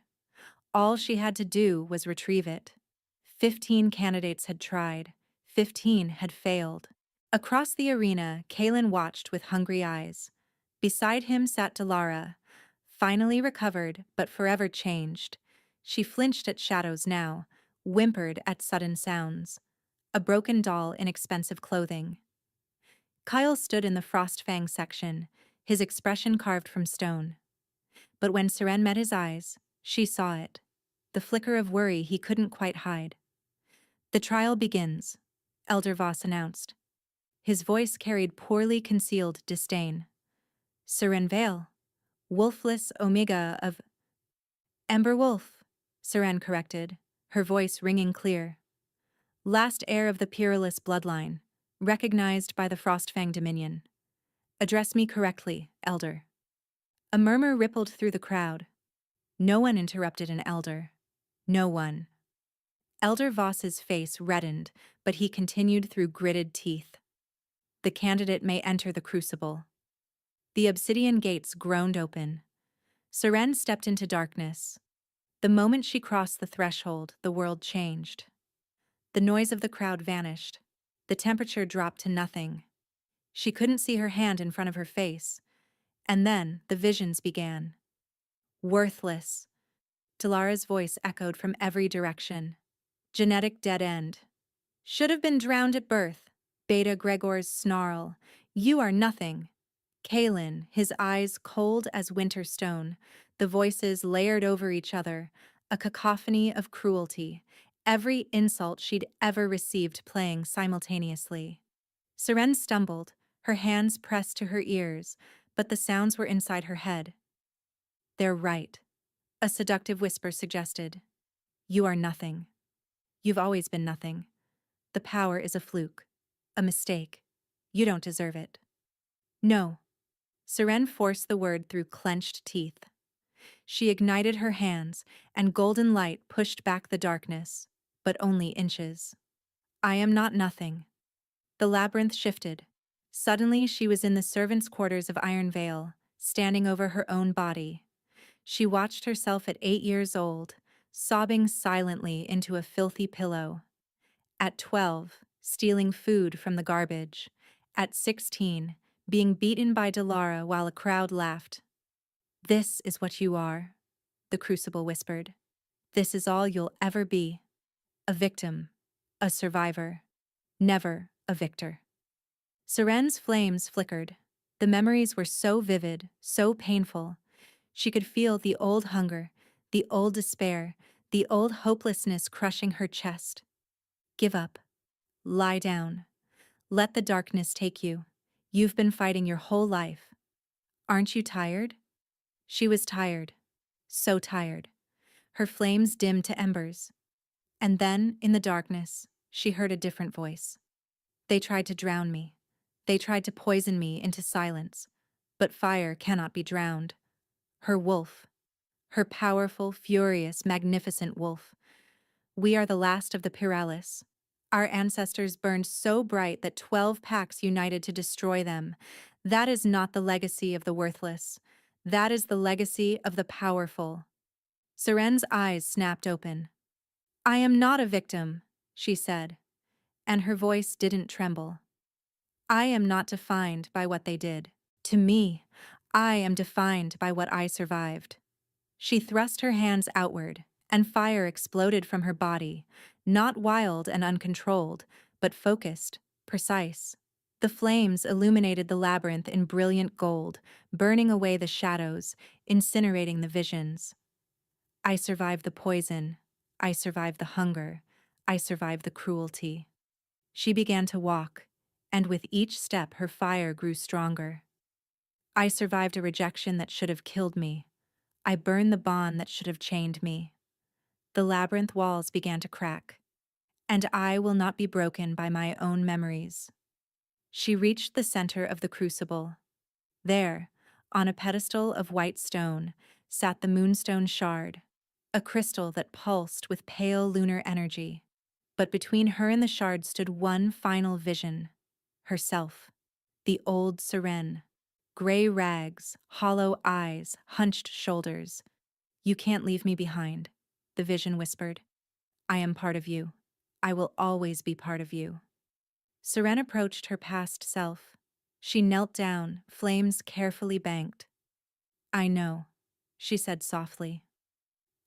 [SPEAKER 1] All she had to do was retrieve it. 15 candidates had tried. 15 had failed. Across the arena, Kaelin watched with hungry eyes. Beside him sat Delara, finally recovered but forever changed. She flinched at shadows now, whimpered at sudden sounds. A broken doll in expensive clothing. Kyle stood in the Frostfang section, his expression carved from stone. But when Seren met his eyes, she saw it, the flicker of worry he couldn't quite hide. The trial begins, Elder Voss announced. His voice carried poorly concealed disdain. Seren Vale, wolfless Omega of Ember Wolf, Seren corrected, her voice ringing clear. Last heir of the Pyrolus bloodline, recognized by the Frostfang Dominion. Address me correctly, Elder. A murmur rippled through the crowd. No one interrupted an elder. No one. Elder Voss's face reddened, but he continued through gritted teeth. The candidate may enter the Crucible. The obsidian gates groaned open. Seren stepped into darkness. The moment she crossed the threshold, the world changed. The noise of the crowd vanished. The temperature dropped to nothing. She couldn't see her hand in front of her face. And then the visions began. Worthless. Dalara's voice echoed from every direction. Genetic dead end. Should have been drowned at birth. Beta Gregor's snarl. You are nothing. Kalen, his eyes cold as winter stone, the voices layered over each other, a cacophony of cruelty, every insult she'd ever received playing simultaneously. Seren stumbled, her hands pressed to her ears, but the sounds were inside her head. They're right, a seductive whisper suggested. You are nothing. You've always been nothing. The power is a fluke, a mistake. You don't deserve it. No. Seren forced the word through clenched teeth. She ignited her hands, and golden light pushed back the darkness, but only inches. I am not nothing. The labyrinth shifted. Suddenly she was in the servants' quarters of Iron Vale, standing over her own body. She watched herself at 8 years old, sobbing silently into a filthy pillow. At 12, stealing food from the garbage. At 16, being beaten by Dalara while a crowd laughed. This is what you are, the Crucible whispered. This is all you'll ever be. A victim. A survivor. Never a victor. Seren's flames flickered. The memories were so vivid, so painful. She could feel the old hunger, the old despair, the old hopelessness crushing her chest. Give up. Lie down. Let the darkness take you. You've been fighting your whole life. Aren't you tired? She was tired. So tired. Her flames dimmed to embers. And then, in the darkness, she heard a different voice. They tried to drown me. They tried to poison me into silence. But fire cannot be drowned. Her wolf. Her powerful, furious, magnificent wolf. We are the last of the Pyralis. Our ancestors burned so bright that 12 packs united to destroy them. That is not the legacy of the worthless. That is the legacy of the powerful. Seren's eyes snapped open. I am not a victim, she said, and her voice didn't tremble. I am not defined by what they did. To me, I am defined by what I survived. She thrust her hands outward, and fire exploded from her body, not wild and uncontrolled, but focused, precise. The flames illuminated the labyrinth in brilliant gold, burning away the shadows, incinerating the visions. I survived the poison. I survived the hunger. I survived the cruelty. She began to walk, and with each step her fire grew stronger. I survived a rejection that should have killed me. I burned the bond that should have chained me. The labyrinth walls began to crack, and I will not be broken by my own memories. She reached the center of the crucible. There, on a pedestal of white stone, sat the moonstone shard, a crystal that pulsed with pale lunar energy. But between her and the shard stood one final vision. Herself. The old Seren. Gray rags, hollow eyes, hunched shoulders. You can't leave me behind, the vision whispered. I am part of you. I will always be part of you. Seren approached her past self. She knelt down, flames carefully banked. I know, she said softly.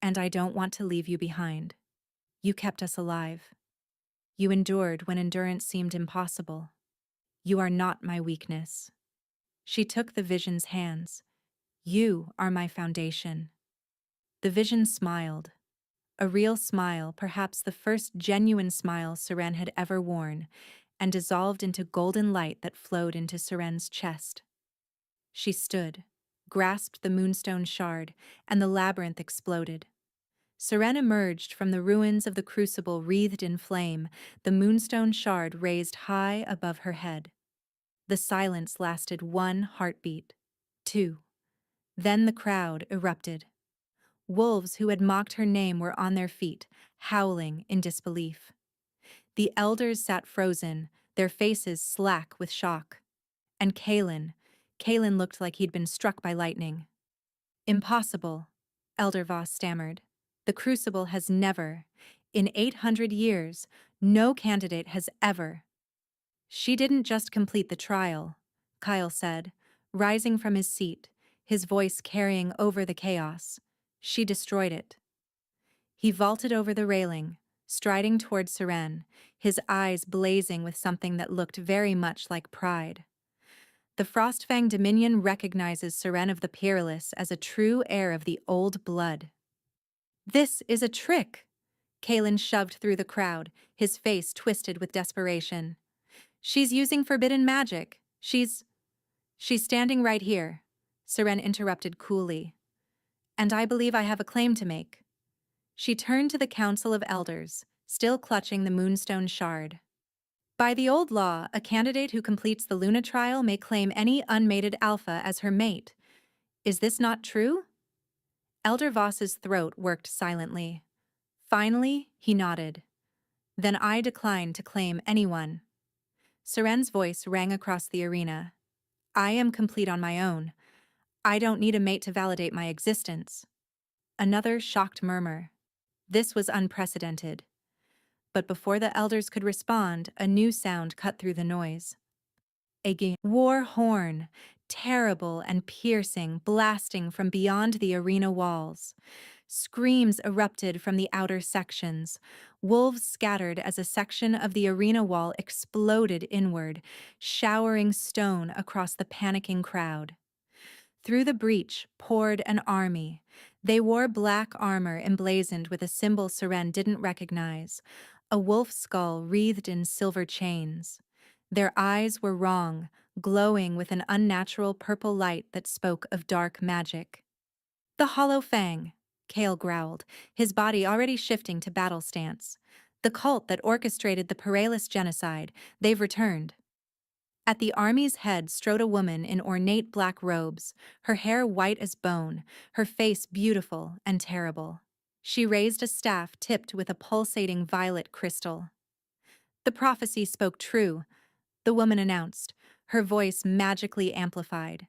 [SPEAKER 1] And I don't want to leave you behind. You kept us alive. You endured when endurance seemed impossible. You are not my weakness. She took the vision's hands. You are my foundation. The vision smiled. A real smile, perhaps the first genuine smile Seren had ever worn, and dissolved into golden light that flowed into Seren's chest. She stood, grasped the moonstone shard, and the labyrinth exploded. Seren emerged from the ruins of the crucible wreathed in flame, the moonstone shard raised high above her head. The silence lasted 1 heartbeat, 2. Then the crowd erupted. Wolves who had mocked her name were on their feet, howling in disbelief. The elders sat frozen, their faces slack with shock. And Kalen looked like he'd been struck by lightning. Impossible, Elder Voss stammered. The crucible has never, in 800 years, no candidate has ever. She didn't just complete the trial, Kyle said, rising from his seat, his voice carrying over the chaos. She destroyed it. He vaulted over the railing, striding toward Seren, his eyes blazing with something that looked very much like pride. The Frostfang Dominion recognizes Seren of the Peerless as a true heir of the old blood. This is a trick! Kalen shoved through the crowd, his face twisted with desperation. She's using forbidden magic. She's standing right here, Seren interrupted coolly. And I believe I have a claim to make. She turned to the Council of Elders, still clutching the Moonstone shard. By the old law, a candidate who completes the Luna trial may claim any unmated alpha as her mate. Is this not true? Elder Voss's throat worked silently. Finally, he nodded. Then I decline to claim anyone. Seren's voice rang across the arena. I am complete on my own. I don't need a mate to validate my existence. Another shocked murmur. This was unprecedented. But before the elders could respond, a new sound cut through the noise. A war horn, terrible and piercing, blasting from beyond the arena walls. Screams erupted from the outer sections. Wolves scattered as a section of the arena wall exploded inward, showering stone across the panicking crowd. Through the breach poured an army. They wore black armor emblazoned with a symbol Seren didn't recognize, a wolf skull wreathed in silver chains. Their eyes were wrong, glowing with an unnatural purple light that spoke of dark magic. The Hollow Fang, Kale growled, his body already shifting to battle stance. The cult that orchestrated the Perelis genocide, they've returned. At the army's head strode a woman in ornate black robes, her hair white as bone, her face beautiful and terrible. She raised a staff tipped with a pulsating violet crystal. The prophecy spoke true, the woman announced, her voice magically amplified.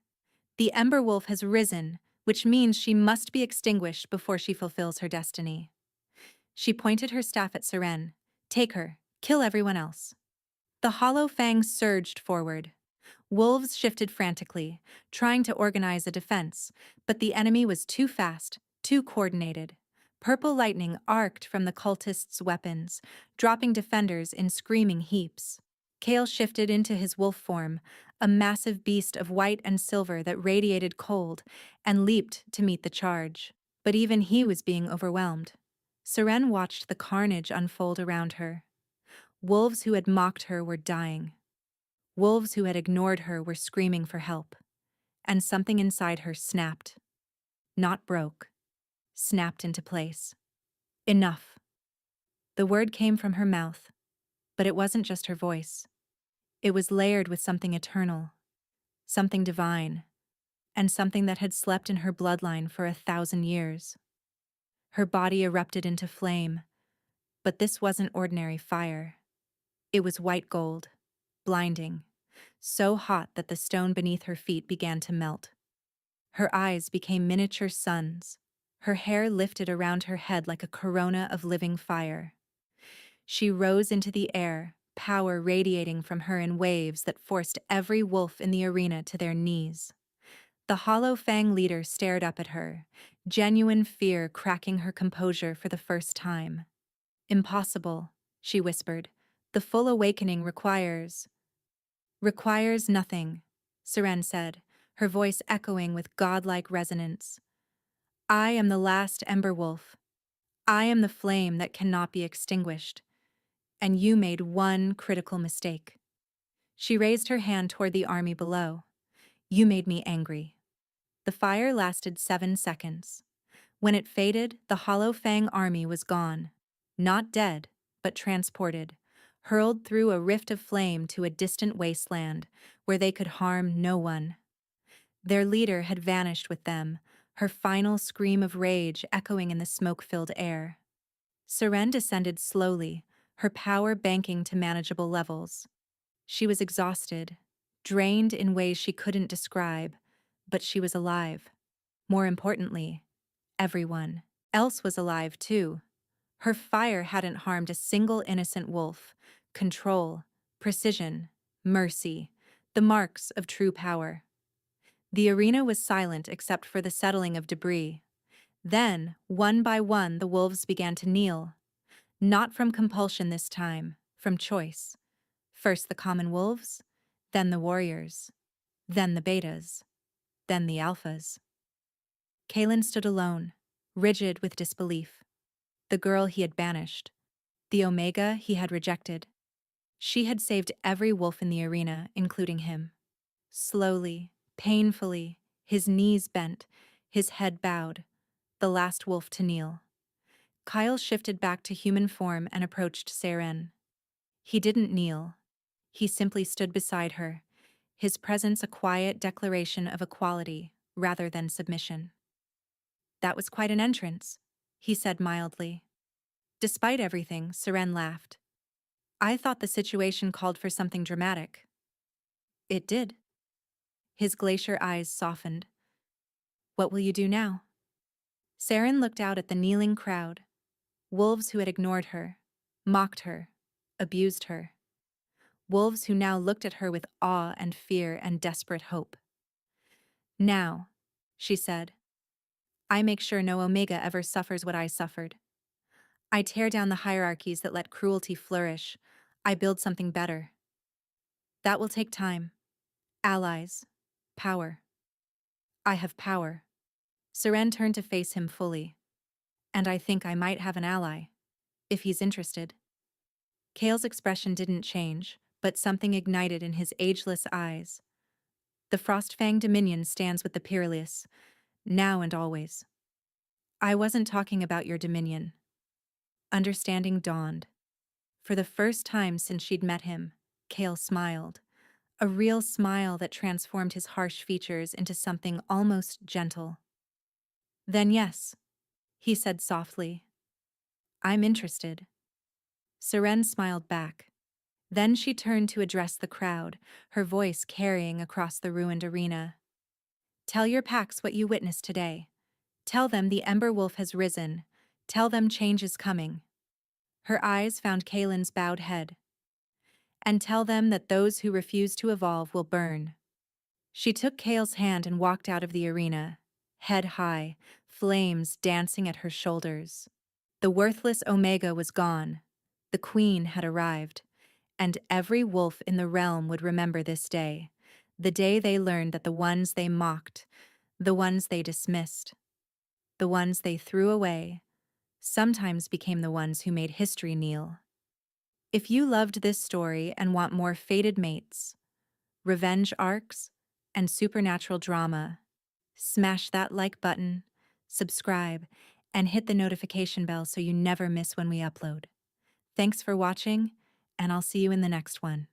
[SPEAKER 1] The Ember Wolf has risen, which means she must be extinguished before she fulfills her destiny. She pointed her staff at Seren. Take her, kill everyone else. The Hollow Fang surged forward. Wolves shifted frantically, trying to organize a defense, but the enemy was too fast, too coordinated. Purple lightning arced from the cultists' weapons, dropping defenders in screaming heaps. Kale shifted into his wolf form, a massive beast of white and silver that radiated cold, and leaped to meet the charge. But even he was being overwhelmed. Seren watched the carnage unfold around her. Wolves who had mocked her were dying. Wolves who had ignored her were screaming for help. And something inside her snapped. Not broke. Snapped into place. Enough. The word came from her mouth, but it wasn't just her voice. It was layered with something eternal, something divine, and something that had slept in her bloodline for 1,000 years. Her body erupted into flame, but this wasn't ordinary fire. It was white gold, blinding, so hot that the stone beneath her feet began to melt. Her eyes became miniature suns. Her hair lifted around her head like a corona of living fire. She rose into the air, power radiating from her in waves that forced every wolf in the arena to their knees. The Hollow Fang leader stared up at her, genuine fear cracking her composure for the first time. Impossible, she whispered. The full awakening requires nothing, Seren said, her voice echoing with godlike resonance. I am the last Ember Wolf. I am the flame that cannot be extinguished. And you made one critical mistake. She raised her hand toward the army below. You made me angry. The fire lasted 7 seconds. When it faded, the Hollow Fang army was gone. Not dead, but transported, hurled through a rift of flame to a distant wasteland where they could harm no one. Their leader had vanished with them, her final scream of rage echoing in the smoke-filled air. Seren descended slowly, her power banking to manageable levels. She was exhausted, drained in ways she couldn't describe, but she was alive. More importantly, everyone else was alive too. Her fire hadn't harmed a single innocent wolf. Control, precision, mercy, the marks of true power. The arena was silent except for the settling of debris. Then, one by one, the wolves began to kneel. Not from compulsion this time, from choice. First the common wolves, then the warriors, then the betas, then the alphas. Kalen stood alone, rigid with disbelief. The girl he had banished, the Omega he had rejected. She had saved every wolf in the arena, including him. Slowly, painfully, his knees bent, his head bowed, the last wolf to kneel. Kyle shifted back to human form and approached Seren. He didn't kneel. He simply stood beside her, his presence a quiet declaration of equality rather than submission. That was quite an entrance, he said mildly. Despite everything, Seren laughed. I thought the situation called for something dramatic. It did. His glacier eyes softened. What will you do now? Seren looked out at the kneeling crowd. Wolves who had ignored her, mocked her, abused her. Wolves who now looked at her with awe and fear and desperate hope. Now, she said, I make sure no Omega ever suffers what I suffered. I tear down the hierarchies that let cruelty flourish. I build something better. That will take time. Allies. Power. I have power. Seren turned to face him fully. And I think I might have an ally. If he's interested. Kale's expression didn't change, but something ignited in his ageless eyes. The Frostfang Dominion stands with the peerless, now and always. I wasn't talking about your dominion. Understanding dawned. For the first time since she'd met him, Kale smiled. A real smile that transformed his harsh features into something almost gentle. Then yes, he said softly. I'm interested. Seren smiled back. Then she turned to address the crowd, her voice carrying across the ruined arena. Tell your packs what you witnessed today. Tell them the Ember Wolf has risen. Tell them change is coming. Her eyes found Kalen's bowed head. And tell them that those who refuse to evolve will burn. She took Kale's hand and walked out of the arena, head high, flames dancing at her shoulders. The worthless Omega was gone. The queen had arrived. And every wolf in the realm would remember this day, the day they learned that the ones they mocked, the ones they dismissed, the ones they threw away, sometimes became the ones who made history kneel. If you loved this story and want more fated mates, revenge arcs, and supernatural drama, smash that like button, subscribe, and hit the notification bell so you never miss when we upload. Thanks for watching, and I'll see you in the next one.